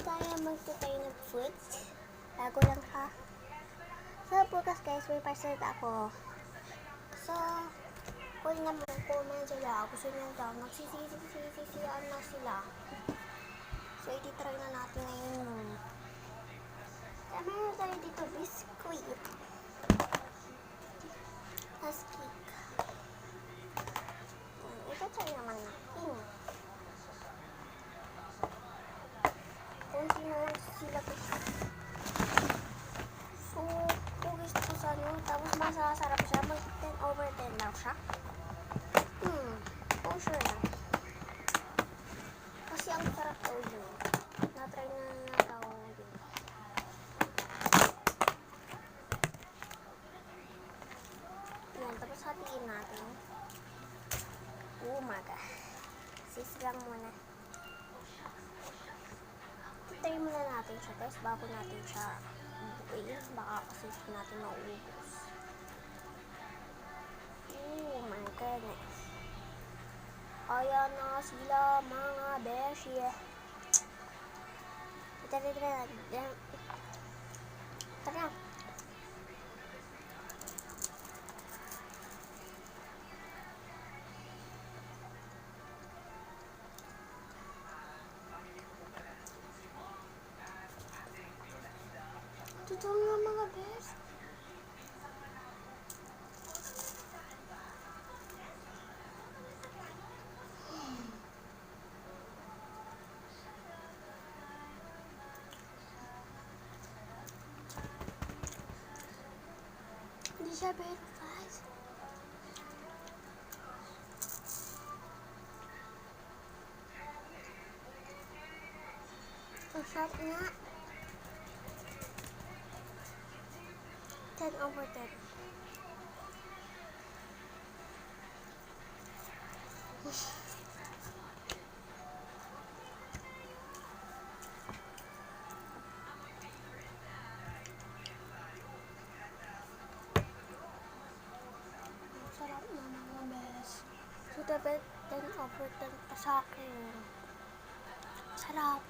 tayo magtutay ng food. Bago lang ha. So, bukas guys, may parcel ako. So, huli naman po man sila. Gusto nyo daw, magsisisiyan na sila. So, ititry na natin ngayon. So, meron tayo dito biscuit. Tapos cake. Ito-try naman natin. Kung sino sila gusto. So, kugis ko sa ano, tapos masasarap siya. Mag 10/10 lang siya. Oh, sure lang. Kasi ang sarap daw yun. Na-try na daw yun. Yan, tapos hatiin natin. Umaga. Sis lang muna. Try muna natin siya guys, bago natin siya buuin. Baka kasi natin mauubos. Oh my goodness. Ayan na sila mga beshi. Tara. Totoo nga mga besh. Hindi siya very fast. Ang sarap nga. 10/10. Sarap na mga besh. So, dapat 10/10 pa sa akin. Sarap.